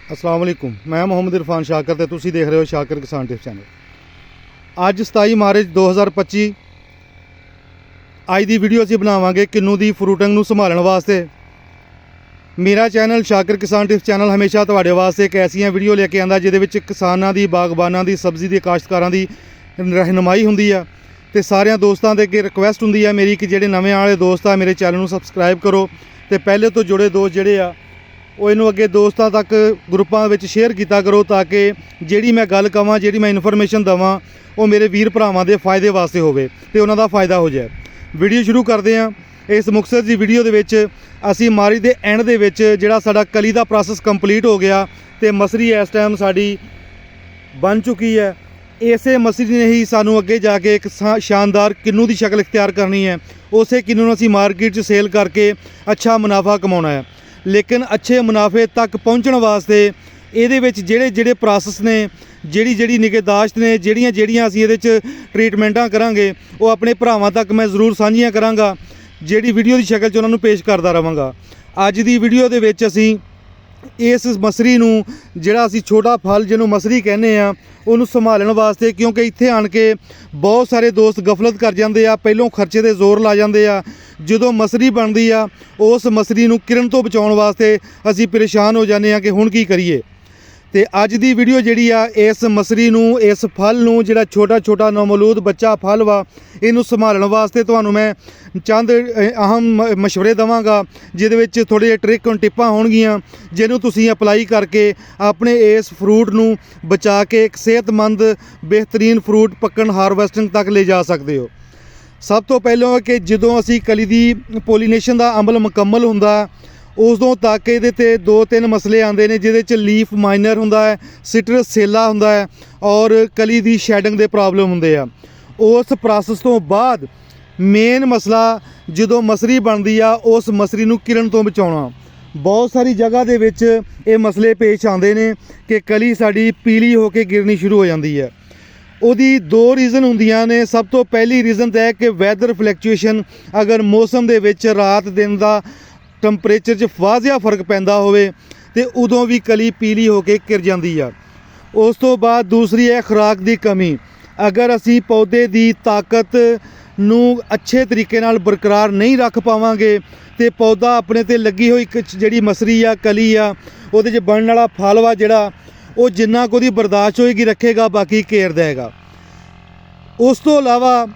अस्सलाम वालेकुम। मैं मोहम्मद इरफान शाकर ते तुसी देख रहे हो शाकर किसान टिप्स चैनल। अज 27 मार्च 2025 अज की वीडियो असीं बनावांगे किन्नू दी फ्रूटिंग नूं संभालण वास्ते। मेरा चैनल शाकर किसान टिप्स चैनल हमेशा तुहाडे वास्ते एक ऐसियां वीडियो लेके आंदा जिहदे विच किसानां दी, बागबानां दी, सब्जी दी, काश्तकारां दी रहनुमाई हुंदी आ। ते सारियां दोस्तां दे अगे रिक्वेस्ट हुंदी आ मेरी कि जिहड़े नवें आले दोस्त आ मेरे चैनल नूं सबसक्राइब करो ते पहले तो जुड़े दोस्त जिहड़े आ ਉਹ ਇਹਨੂੰ ਅੱਗੇ ਦੋਸਤਾਂ ਤੱਕ ਗਰੁੱਪਾਂ ਵਿੱਚ ਸ਼ੇਅਰ ਕੀਤਾ ਕਰੋ ਤਾਂ ਕਿ ਜਿਹੜੀ ਮੈਂ ਗੱਲ ਕਵਾਂ, ਜਿਹੜੀ ਮੈਂ ਇਨਫੋਰਮੇਸ਼ਨ ਦਵਾਂ ਉਹ ਮੇਰੇ ਵੀਰ ਭਰਾਵਾਂ ਦੇ ਫਾਇਦੇ ਵਾਸਤੇ ਹੋਵੇ ਤੇ ਉਹਨਾਂ ਦਾ ਫਾਇਦਾ ਹੋ ਜਾਏ। ਵੀਡੀਓ ਸ਼ੁਰੂ ਕਰਦੇ ਹਾਂ। ਇਸ ਮੁਕਤਸਰ ਦੀ ਵੀਡੀਓ ਦੇ ਵਿੱਚ ਅਸੀਂ ਮਾਰਚ ਦੇ ਐਂਡ ਦੇ ਵਿੱਚ ਜਿਹੜਾ ਸਾਡਾ ਕਲੀ ਦਾ ਪ੍ਰੋਸੈਸ ਕੰਪਲੀਟ ਹੋ ਗਿਆ ਤੇ ਮਸਰੀ ਇਸ ਟਾਈਮ ਸਾਡੀ ਬਣ ਚੁੱਕੀ ਹੈ। ਇਸੇ ਮਸਰੀ ਨੇ ਹੀ ਸਾਨੂੰ ਅੱਗੇ ਜਾ ਕੇ ਇੱਕ ਸ਼ਾਨਦਾਰ ਕਿੰਨੂ ਦੀ ਸ਼ਕਲ ਇਖਤਿਆਰ ਕਰਨੀ ਹੈ। ਉਸੇ ਕਿੰਨੂ ਨੂੰ ਅਸੀਂ ਮਾਰਕੀਟ 'ਚ ਸੇਲ ਕਰਕੇ ਅੱਛਾ ਮੁਨਾਫਾ ਕਮਾਉਣਾ ਹੈ। लेकिन अच्छे मुनाफे तक पहुँचने वास्ते ये ਜਿਹੜੇ प्रोसैस ने, ਜਿਹੜੀ निगहदाश्त ने, ਜਿਹੜੀਆਂ ਅਸੀਂ ਇਹਦੇ 'ਚ ट्रीटमेंटा करांगे वो अपने भरावां तक मैं ज़रूर ਸਾਂਝੀਆਂ करांगा, ਜਿਹੜੀ वीडियो की शक्ल 'ਚ ਉਹਨਾਂ ਨੂੰ पेश करता रहांगा। अज की वीडियो ਦੇ ਵਿੱਚ ਅਸੀਂ इस मसरी नूं ਜਿਹੜਾ ਅਸੀਂ छोटा फल ਜਿਹਨੂੰ मसरी कहने आ ਉਹਨੂੰ ਸੰਭਾਲਣ ਵਾਸਤੇ, क्योंकि ਇੱਥੇ ਆਣ ਕੇ बहुत सारे दोस्त गफलत कर ਜਾਂਦੇ ਆ, ਪਹਿਲੋਂ ਖਰਚੇ ਦੇ ਜ਼ੋਰ ਲਾ ਜਾਂਦੇ ਆ। ਜਦੋਂ ਮਸਰੀ ਬਣਦੀ ਆ ਉਸ ਮਸਰੀ ਨੂੰ ਕਿਰਨ ਤੋਂ ਬਚਾਉਣ ਵਾਸਤੇ ਅਸੀਂ ਪਰੇਸ਼ਾਨ ਹੋ ਜਾਂਦੇ ਆ ਕਿ ਹੁਣ ਕੀ ਕਰੀਏ। ਤੇ ਅੱਜ ਦੀ ਵੀਡੀਓ ਜਿਹੜੀ ਆ ਇਸ ਮਸਰੀ ਨੂੰ, ਇਸ ਫਲ ਨੂੰ, ਜਿਹੜਾ ਛੋਟਾ ਨੌਮੌਲੂਦ ਬੱਚਾ ਫਲ ਵਾ, ਇਹਨੂੰ ਸੰਭਾਲਣ ਵਾਸਤੇ ਤੁਹਾਨੂੰ ਮੈਂ ਚੰਦ ਅਹਿਮ ਮਸ਼ਵਰੇ ਦੇਵਾਂਗਾ ਜਿਹਦੇ ਵਿੱਚ ਥੋੜ੍ਹੇ ਜਿਹੇ ਟ੍ਰਿਕ ਟਿੱਪਾਂ ਹੋਣਗੀਆਂ ਜਿਹਨੂੰ ਤੁਸੀਂ ਅਪਲਾਈ ਕਰਕੇ ਆਪਣੇ ਇਸ ਫਰੂਟ ਨੂੰ ਬਚਾ ਕੇ ਇੱਕ ਸਿਹਤਮੰਦ ਬਿਹਤਰੀਨ ਫਰੂਟ ਪੱਕਣ ਹਾਰਵੈਸਟਿੰਗ ਤੱਕ ਲੈ ਜਾ ਸਕਦੇ ਹੋ। ਸਭ ਤੋਂ ਪਹਿਲਾਂ ਕਿ ਜਦੋਂ ਅਸੀਂ ਕਲੀ ਦੀ ਪੋਲੀਨੇਸ਼ਨ ਦਾ ਅਮਲ ਮੁਕੰਮਲ ਹੁੰਦਾ ਉਦੋਂ ਤੱਕ ਇਹਦੇ 'ਤੇ 2-3 ਮਸਲੇ ਆਉਂਦੇ ਨੇ ਜਿਹਦੇ 'ਚ ਲੀਫ ਮਾਈਨਰ ਹੁੰਦਾ ਹੈ, ਸਿਟਰਸ ਸੇਲਾ ਹੁੰਦਾ ਹੈ ਔਰ ਕਲੀ ਦੀ ਸ਼ੈਡਿੰਗ ਦੇ ਪ੍ਰੋਬਲਮ ਹੁੰਦੇ ਆ। ਉਸ ਪ੍ਰੋਸੈਸ ਤੋਂ ਬਾਅਦ ਮੇਨ ਮਸਲਾ ਜਦੋਂ ਮਸਰੀ ਬਣਦੀ ਆ ਉਸ ਮਸਰੀ ਨੂੰ ਕਿਰਨ ਤੋਂ ਬਚਾਉਣਾ। ਬਹੁਤ ਸਾਰੀ ਜਗ੍ਹਾ ਦੇ ਵਿੱਚ ਇਹ ਮਸਲੇ ਪੇਸ਼ ਆਉਂਦੇ ਨੇ ਕਿ ਕਲੀ ਸਾਡੀ ਪੀਲੀ ਹੋ ਕੇ ਗਿਰਨੀ ਸ਼ੁਰੂ ਹੋ ਜਾਂਦੀ ਹੈ। ਉਹਦੀ ਦੋ ਰੀਜ਼ਨ ਹੁੰਦੀਆਂ ਨੇ। ਸਭ ਤੋਂ ਪਹਿਲੀ ਰੀਜ਼ਨ ਤਾਂ ਹੈ ਕਿ ਵੈਦਰ ਫਲੈਕਚੁਏਸ਼ਨ, ਅਗਰ ਮੌਸਮ ਦੇ ਵਿੱਚ ਰਾਤ ਦਿਨ ਦਾ ਟੈਂਪਰੇਚਰ 'ਚ ਵਾਜ਼ਿਆ ਫਰਕ ਪੈਂਦਾ ਹੋਵੇ ਤੇ ਉਦੋਂ ਵੀ ਕਲੀ ਪੀਲੀ ਹੋ ਕੇ ਗਿਰ ਜਾਂਦੀ ਆ। ਉਸ ਤੋਂ ਬਾਅਦ ਦੂਸਰੀ ਹੈ ਖੁਰਾਕ ਦੀ ਕਮੀ। ਅਗਰ ਅਸੀਂ ਪੌਦੇ ਦੀ ਤਾਕਤ ਨੂੰ ਅੱਛੇ ਤਰੀਕੇ ਨਾਲ ਬਰਕਰਾਰ ਨਹੀਂ ਰੱਖ ਪਾਵਾਂਗੇ ਤੇ ਪੌਦਾ ਆਪਣੇ ਤੇ ਲੱਗੀ ਹੋਈ ਜਿਹੜੀ ਮਸਰੀ ਆ, ਕਲੀ ਆ, ਉਹਦੇ 'ਚ ਬਣਨ ਵਾਲਾ ਫਲ ਵਾ ਜਿਹੜਾ ਉਹ ਜਿੰਨਾ ਕੁ ਉਹਦੀ ਬਰਦਾਸ਼ਤ ਹੋਏਗੀ ਰੱਖੇਗਾ, ਬਾਕੀ ਘੇਰ ਦੇਗਾ। ਉਸ ਤੋਂ ਇਲਾਵਾ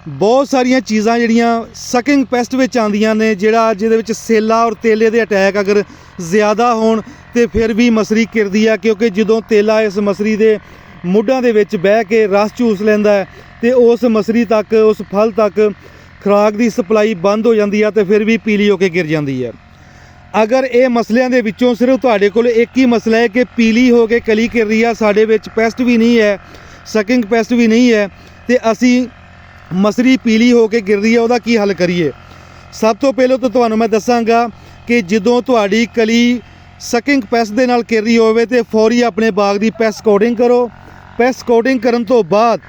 ਬਹੁਤ ਸਾਰੀਆਂ ਚੀਜ਼ਾਂ ਜਿਹੜੀਆਂ ਸਕਿੰਗ ਪੈਸਟ ਵਿੱਚ ਆਉਂਦੀਆਂ ਨੇ, ਜਿਹਦੇ ਵਿੱਚ ਸੇਲਾ ਔਰ ਤੇਲੇ ਦੇ ਅਟੈਕ ਅਗਰ ਜ਼ਿਆਦਾ ਹੋਣ ਤੇ ਫਿਰ ਵੀ ਮਸਰੀ ਘਿਰਦੀ ਆ, ਕਿਉਂਕਿ ਜਦੋਂ ਤੇਲਾ ਇਸ ਮਸਰੀ ਦੇ ਮੁੱਢਾਂ ਦੇ ਵਿੱਚ ਬਹਿ ਕੇ ਰਸ ਚੂਸ ਲੈਂਦਾ ਹੈ ਤੇ ਉਸ ਮਸਰੀ ਤੱਕ, ਉਸ ਫਲ ਤੱਕ ਖੁਰਾਕ ਦੀ ਸਪਲਾਈ ਬੰਦ ਹੋ ਜਾਂਦੀ ਆ ਤੇ ਫਿਰ ਵੀ ਪੀਲੀ ਹੋ ਕੇ ਗਿਰ ਜਾਂਦੀ ਹੈ। ਅਗਰ ਇਹ ਮਸਲਿਆਂ ਦੇ ਵਿੱਚੋਂ ਸਿਰਫ ਤੁਹਾਡੇ ਕੋਲ ਇੱਕ ਹੀ ਮਸਲਾ ਹੈ ਕਿ ਪੀਲੀ ਹੋ ਕੇ ਕਲੀ ਘਿਰ ਰਹੀ ਆ, ਸਾਡੇ ਵਿੱਚ ਪੈਸਟ ਵੀ ਨਹੀਂ ਹੈ, ਸਕਿੰਗ ਪੈਸਟ ਵੀ ਨਹੀਂ ਹੈ, ਤੇ ਅਸੀਂ ਮਸਰੀ ਪੀਲੀ ਹੋ ਕੇ ਗਿਰ ਰਹੀ ਹੈ, ਉਹਦਾ ਕੀ ਹੱਲ ਕਰੀਏ। ਸਭ ਤੋਂ ਪਹਿਲਾਂ ਤਾਂ ਤੁਹਾਨੂੰ ਮੈਂ ਦੱਸਾਂਗਾ ਕਿ ਜਦੋਂ ਤੁਹਾਡੀ ਕਲੀ ਸਕਿੰਗ ਪੈਸਟ ਦੇ ਨਾਲ ਘਿਰ ਰਹੀ ਹੋਵੇ ਤੇ ਫੌਰੀ ਆਪਣੇ ਬਾਗ ਦੀ ਪੈਸਟ ਕੋਡਿੰਗ ਕਰੋ। ਪੈਸਟ ਕੋਡਿੰਗ ਕਰਨ ਤੋਂ ਬਾਅਦ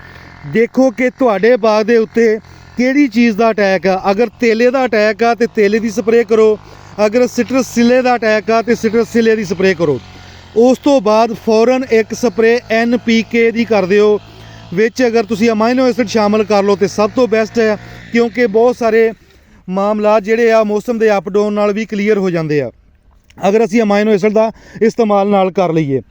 ਦੇਖੋ ਕਿ ਤੁਹਾਡੇ ਬਾਗ ਦੇ ਉੱਤੇ ਕਿਹੜੀ ਚੀਜ਼ ਦਾ ਅਟੈਕ ਆ। ਅਗਰ ਤੇਲੇ ਦਾ ਅਟੈਕ ਆ ਤੇ ਤੇਲੇ ਦੀ ਸਪਰੇਅ ਕਰੋ, ਅਗਰ ਸਿਟਰਸ ਸਿਲੇ ਦਾ ਅਟੈਕ ਆ ਤੇ ਸਿਟਰਸ ਸਿਲੇ ਦੀ ਸਪਰੇਅ ਕਰੋ। ਉਸ ਤੋਂ ਬਾਅਦ ਫੌਰਨ ਇੱਕ ਸਪਰੇਅ NPK ਦੀ ਕਰ ਦਿਓ। ਵਿੱਚ ਅਗਰ ਤੁਸੀਂ ਅਮਾਈਨੋ ਐਸਿਡ ਸ਼ਾਮਲ ਕਰ ਲਓ ਤੇ ਸਭ ਤੋਂ ਬੈਸਟ ਹੈ, ਕਿਉਂਕਿ ਬਹੁਤ ਸਾਰੇ ਮਾਮਲਾਤ ਜਿਹੜੇ ਆ ਮੌਸਮ ਦੇ ਅਪ ਡਾਊਨ ਨਾਲ ਵੀ ਕਲੀਅਰ ਹੋ ਜਾਂਦੇ ਆ ਅਗਰ ਅਸੀਂ ਅਮਾਈਨੋ ਐਸਿਡ ਦਾ ਇਸਤੇਮਾਲ ਨਾਲ ਕਰ ਲਈਏ।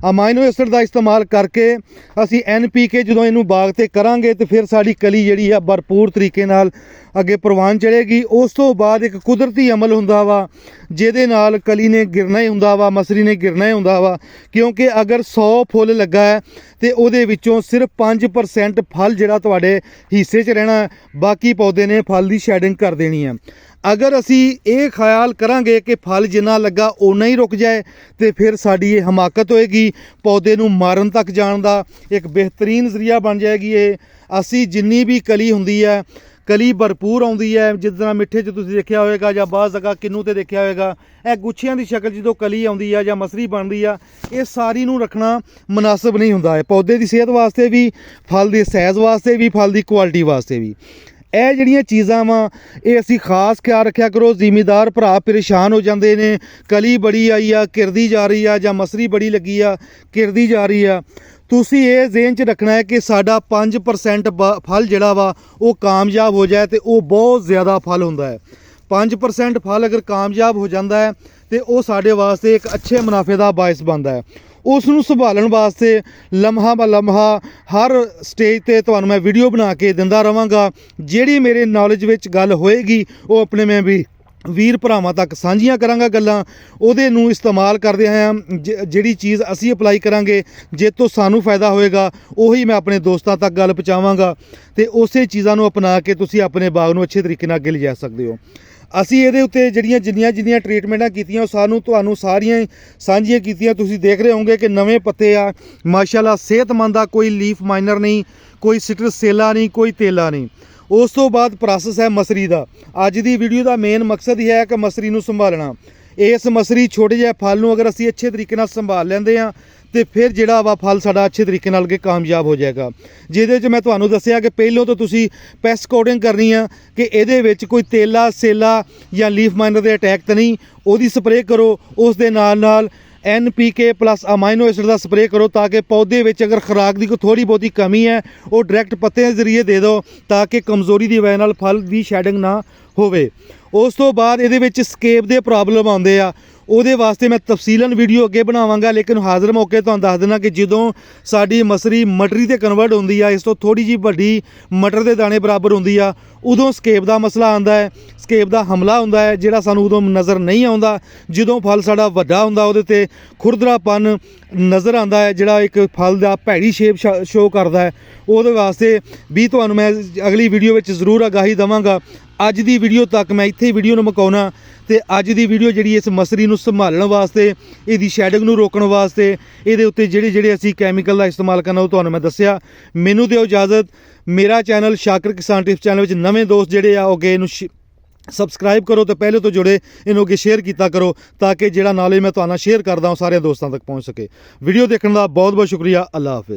ਅਮਾਈਨੋ ਐਸਿਡ ਦਾ ਇਸਤੇਮਾਲ ਕਰਕੇ ਅਸੀਂ NPK ਜਦੋਂ ਇਹਨੂੰ ਬਾਗ 'ਤੇ ਕਰਾਂਗੇ ਤੇ ਫਿਰ ਸਾਡੀ ਕਲੀ ਜਿਹੜੀ ਆ ਭਰਪੂਰ ਤਰੀਕੇ ਨਾਲ ਅੱਗੇ ਪ੍ਰਵਾਨ ਚੜ੍ਹੇਗੀ। ਉਸ ਤੋਂ ਬਾਅਦ ਇੱਕ ਕੁਦਰਤੀ ਅਮਲ ਹੁੰਦਾ ਵਾ ਜਿਹਦੇ ਨਾਲ ਕਲੀ ਨੇ ਗਿਰਨਾ ਹੀ ਹੁੰਦਾ ਵਾ, ਮਸਰੀ ਨੇ ਗਿਰਨਾ ਹੀ ਹੁੰਦਾ ਵਾ, ਕਿਉਂਕਿ ਅਗਰ 100 ਫੁੱਲ ਲੱਗਾ ਹੈ ਤੇ ਉਹਦੇ ਵਿੱਚੋਂ ਸਿਰਫ 5% ਫਲ ਜਿਹੜਾ ਤੁਹਾਡੇ ਹਿੱਸੇ 'ਚ ਰਹਿਣਾ, ਬਾਕੀ ਪੌਦੇ ਨੇ ਫਲ ਦੀ ਸ਼ੈਡਿੰਗ ਕਰ ਦੇਣੀ ਹੈ। ਅਗਰ ਅਸੀਂ ਇਹ ਖਿਆਲ ਕਰਾਂਗੇ ਕਿ ਫਲ ਜਿੰਨਾ ਲੱਗਾ ਓਨਾ ਹੀ ਰੁਕ ਜਾਏ ਤੇ ਫਿਰ ਸਾਡੀ ਇਹ ਹਮਾਕਤ ਹੋਏਗੀ, ਪੌਦੇ ਨੂੰ ਮਾਰਨ ਤੱਕ ਜਾਣ ਦਾ ਇੱਕ ਬਿਹਤਰੀਨ ਜ਼ਰੀਆ ਬਣ ਜਾਏਗੀ। ਇਹ ਅਸੀਂ ਜਿੰਨੀ ਵੀ ਕਲੀ ਹੁੰਦੀ ਹੈ, ਕਲੀ ਭਰਪੂਰ ਆਉਂਦੀ ਹੈ, ਜਿਸ ਤਰ੍ਹਾਂ ਮਿੱਠੇ 'ਚ ਤੁਸੀਂ ਦੇਖਿਆ ਹੋਵੇਗਾ ਜਾਂ ਬਾਜ਼ ਜਗ੍ਹਾ ਕਿੰਨੂ 'ਤੇ ਦੇਖਿਆ ਹੋਵੇਗਾ, ਇਹ ਗੁੱਛੀਆਂ ਦੀ ਸ਼ਕਲ ਜਦੋਂ ਕਲੀ ਆਉਂਦੀ ਆ ਜਾਂ ਮਸਰੀ ਬਣਦੀ ਆ, ਇਹ ਸਾਰੀ ਨੂੰ ਰੱਖਣਾ ਮੁਨਾਸਬ ਨਹੀਂ ਹੁੰਦਾ ਹੈ, ਪੌਦੇ ਦੀ ਸਿਹਤ ਵਾਸਤੇ ਵੀ, ਫਲ ਦੇ ਸਾਈਜ਼ ਵਾਸਤੇ ਵੀ, ਫਲ ਦੀ ਕੁਆਲਿਟੀ ਵਾਸਤੇ ਵੀ। ਇਹ ਜਿਹੜੀਆਂ ਚੀਜ਼ਾਂ ਵਾ ਇਹ ਅਸੀਂ ਖਾਸ ਖਿਆਲ ਰੱਖਿਆ ਕਰੋ। ਜ਼ਿਮੀਦਾਰ ਭਰਾ ਪਰੇਸ਼ਾਨ ਹੋ ਜਾਂਦੇ ਨੇ, ਕਲੀ ਬੜੀ ਆਈ ਆ ਕਿਰਦੀ ਜਾ ਰਹੀ ਆ, ਜਾਂ ਮਸਰੀ ਬੜੀ ਲੱਗੀ ਆ ਕਿਰਦੀ ਜਾ ਰਹੀ ਆ। ਤੁਸੀਂ ਇਹ ਜ਼ਿਹਨ 'ਚ ਰੱਖਣਾ ਹੈ ਕਿ ਸਾਡਾ 5% ਫਲ ਜਿਹੜਾ ਵਾ ਉਹ ਕਾਮਯਾਬ ਹੋ ਜਾਏ ਤੇ ਉਹ ਬਹੁਤ ਜ਼ਿਆਦਾ ਫਲ ਹੁੰਦਾ ਹੈ। 5% ਫਲ ਅਗਰ ਕਾਮਯਾਬ ਹੋ ਜਾਂਦਾ ਹੈ ਤੇ ਉਹ ਸਾਡੇ ਵਾਸਤੇ ਇੱਕ ਅੱਛੇ ਮੁਨਾਫੇ ਦਾ ਬਾਇਸ ਬਣਦਾ ਹੈ। ਉਸ ਨੂੰ ਸੰਭਾਲਣ ਵਾਸਤੇ ਲਮਹਾ ਬ ਲਮਹਾ ਹਰ ਸਟੇਜ ਤੇ ਤੁਹਾਨੂੰ ਮੈਂ ਵੀਡੀਓ ਬਣਾ ਕੇ ਦਿੰਦਾ ਰਵਾਂਗਾ। ਜਿਹੜੀ ਮੇਰੇ ਨੌਲੇਜ ਵਿੱਚ ਗੱਲ ਹੋਏਗੀ ਉਹ ਆਪਣੇ ਮੈਂ ਵੀ ਵੀਰ ਭਰਾਵਾਂ ਤੱਕ ਸਾਂਝੀਆਂ ਕਰਾਂਗਾ ਗੱਲਾਂ। ਉਹਦੇ ਨੂੰ ਇਸਤੇਮਾਲ ਕਰਦੇ ਹਾਂ ਜਿਹੜੀ ਚੀਜ਼ ਅਸੀਂ ਅਪਲਾਈ ਕਰਾਂਗੇ ਜੇ ਤੋਂ ਸਾਨੂੰ ਫਾਇਦਾ ਹੋਏਗਾ ਉਹੀ ਮੈਂ ਆਪਣੇ ਦੋਸਤਾਂ ਤੱਕ ਗੱਲ ਪਹੁੰਚਾਵਾਂਗਾ ਤੇ ਉਸੇ ਚੀਜ਼ਾਂ ਨੂੰ ਅਪਣਾ ਕੇ ਤੁਸੀਂ ਆਪਣੇ ਬਾਗ ਨੂੰ ਅੱਛੇ ਤਰੀਕੇ ਨਾਲ ਅੱਗੇ ਲਿਜਾ ਸਕਦੇ ਹੋ। ਅਸੀਂ ਇਹਦੇ ਉੱਤੇ ਜਿੰਨੀਆਂ ਟ੍ਰੀਟਮੈਂਟਾਂ ਕੀਤੀਆਂ ਉਹ ਤੁਹਾਨੂੰ ਸਾਰੀਆਂ ਹੀ ਸਾਂਝੀਆਂ ਕੀਤੀਆਂ। ਤੁਸੀਂ ਦੇਖ ਰਹੇ ਹੋਵੋਗੇ ਕਿ ਨਵੇਂ ਪੱਤੇ ਆ ਮਾਸ਼ਾਅੱਲਾ, ਸਿਹਤਮੰਦ ਆ, ਕੋਈ ਲੀਫ ਮਾਈਨਰ ਨਹੀਂ, ਕੋਈ ਸਿਟਰਸ ਸੇਲਾ ਨਹੀਂ, ਕੋਈ ਤੇਲਾ ਨਹੀਂ। ਉਸ ਤੋਂ ਬਾਅਦ ਪ੍ਰੋਸੈਸ ਹੈ ਮਸਰੀ ਦਾ। ਅੱਜ ਦੀ ਵੀਡੀਓ ਦਾ ਮੇਨ ਮਕਸਦ ਹੀ ਹੈ ਕਿ ਮਸਰੀ ਨੂੰ ਸੰਭਾਲਣਾ। ਇਸ ਮਸਰੀ ਛੋਟੇ ਜਿਹੇ ਫਲ ਨੂੰ ਅਗਰ ਅਸੀਂ ਅੱਛੇ ਤਰੀਕੇ ਨਾਲ ਸੰਭਾਲ ਲੈਂਦੇ ਹਾਂ ਤੇ ਫਿਰ ਜਿਹੜਾ ਵਾ ਫਲ ਸਾਡਾ ਅੱਛੇ ਤਰੀਕੇ ਨਾਲ ਅੱਗੇ ਕਾਮਯਾਬ ਹੋ ਜਾਏਗਾ। ਜਿਹਦੇ 'ਚ ਮੈਂ ਤੁਹਾਨੂੰ ਦੱਸਿਆ ਕਿ ਪਹਿਲੋਂ ਤੋਂ ਤੁਸੀਂ ਪੈਸਟ ਕੋਡਿੰਗ ਕਰਨੀ ਆ ਕਿ ਇਹਦੇ ਵਿੱਚ ਕੋਈ ਤੇਲਾ ਸੇਲਾ ਜਾਂ ਲੀਫ ਮਾਈਨਰ ਦੇ ਅਟੈਕ ਤਾਂ ਨਹੀਂ, ਉਹਦੀ ਸਪਰੇਅ ਕਰੋ। ਉਸ ਦੇ ਨਾਲ NPK ਪਲੱਸ ਅਮਾਈਨੋ ਐਸਿਡ ਦਾ ਸਪਰੇਅ ਕਰੋ ਤਾਂ ਕਿ ਪੌਦੇ ਵਿੱਚ ਅਗਰ ਖੁਰਾਕ ਦੀ ਕੋਈ ਥੋੜੀ ਬਹੁਤੀ ਕਮੀ ਹੈ ਉਹ ਡਾਇਰੈਕਟ ਪੱਤਿਆਂ ਦੇ ਜ਼ਰੀਏ ਦੇ ਦਿਓ ਤਾਂ ਕਿ ਕਮਜ਼ੋਰੀ ਦੀ ਵਜ੍ਹਾ ਨਾਲ ਫਲ ਦੀ ਸ਼ੈਡਿੰਗ ਨਾ ਹੋਵੇ। ਉਸ ਤੋਂ ਬਾਅਦ ਇਹਦੇ ਵਿੱਚ ਸਕੇਪ ਦੇ ਪ੍ਰੋਬਲਮ ਆਉਂਦੇ ਆ, ਉਹਦੇ ਵਾਸਤੇ ਮੈਂ ਤਫਸੀਲਨ ਵੀਡੀਓ ਅੱਗੇ ਬਣਾਵਾਂਗਾ। ਲੇਕਿਨ ਹਾਜ਼ਰ ਮੌਕੇ ਤੁਹਾਨੂੰ ਦੱਸ ਦੇਣਾ ਕਿ ਜਦੋਂ ਸਾਡੀ ਮਸਰੀ ਮਟਰੀ ਤੇ ਕਨਵਰਟ ਹੁੰਦੀ ਆ, ਇਸ ਤੋਂ ਥੋੜੀ ਜਿਹੀ ਵੱਡੀ ਮਟਰ ਦੇ ਦਾਣੇ ਬਰਾਬਰ ਹੁੰਦੀ ਆ, ਉਦੋਂ ਸਕੇਪ ਦਾ ਮਸਲਾ ਆਉਂਦਾ ਹੈ, ਸਕੇਪ ਦਾ ਹਮਲਾ ਹੁੰਦਾ ਹੈ ਜਿਹੜਾ ਸਾਨੂੰ ਉਦੋਂ ਨਜ਼ਰ ਨਹੀਂ ਆਉਂਦਾ। ਜਦੋਂ ਫਲ ਸਾਡਾ ਵੱਡਾ ਹੁੰਦਾ ਉਹਦੇ ਤੇ ਖੁਰਦਰਾਪਨ ਨਜ਼ਰ ਆਉਂਦਾ ਹੈ ਜਿਹੜਾ ਇੱਕ ਫਲ ਦਾ ਭੈੜੀ ਸ਼ੇਪ ਸ਼ੋ ਕਰਦਾ ਹੈ। ਉਹਦੇ ਵਾਸਤੇ ਵੀ ਤੁਹਾਨੂੰ ਮੈਂ ਅਗਲੀ ਵੀਡੀਓ ਵਿੱਚ ਜ਼ਰੂਰ ਆਗਾਹੀ ਦੇਵਾਂਗਾ। ਅੱਜ ਦੀ ਵੀਡੀਓ ਤੱਕ ਮੈਂ ਇੱਥੇ ਵੀਡੀਓ ਨੂੰ ਮੁਕਾਉਣਾ ਤੇ ਅੱਜ ਦੀ ਵੀਡੀਓ ਜਿਹੜੀ ਇਸ ਮਸਰੀ ਨੂੰ ਸੰਭਾਲਣ ਵਾਸਤੇ, ਇਹਦੀ ਸ਼ੈਡਿੰਗ ਨੂੰ ਰੋਕਣ ਵਾਸਤੇ, ਇਹਦੇ ਉੱਤੇ ਜਿਹੜੇ ਅਸੀਂ ਕੈਮੀਕਲ ਦਾ ਇਸਤੇਮਾਲ ਕਰਨਾ ਉਹ ਤੁਹਾਨੂੰ ਮੈਂ ਦੱਸਿਆ। ਮੈਨੂੰ ਦਿਓ ਇਜਾਜ਼ਤ। ਮੇਰਾ ਚੈਨਲ ਸ਼ਾਕਿਰ ਕਿਸਾਨ ਟਿਪਸ ਚੈਨਲ ਵਿੱਚ ਨਵੇਂ ਦੋਸਤ ਜਿਹੜੇ ਆ ਉਹ ਅੱਗੇ ਇਹਨੂੰ ਸਬਸਕ੍ਰਾਈਬ ਕਰੋ ਤੇ ਪਹਿਲੇ ਤੋਂ ਜੁੜੇ ਇਹਨੂੰ ਅੱਗੇ ਸ਼ੇਅਰ ਕੀਤਾ ਕਰੋ ਤਾਂ ਕਿ ਜਿਹੜਾ ਨੌਲੇਜ ਮੈਂ ਤੁਹਾਨੂੰ ਸ਼ੇਅਰ ਕਰਦਾ ਹਾਂ ਸਾਰਿਆਂ ਦੋਸਤਾਂ ਤੱਕ ਪਹੁੰਚ ਸਕੇ। ਵੀਡੀਓ ਦੇਖਣ ਦਾ ਬਹੁਤ ਬਹੁਤ ਸ਼ੁਕਰੀਆ। ਅੱਲਾ ਹਾਫਿਜ਼।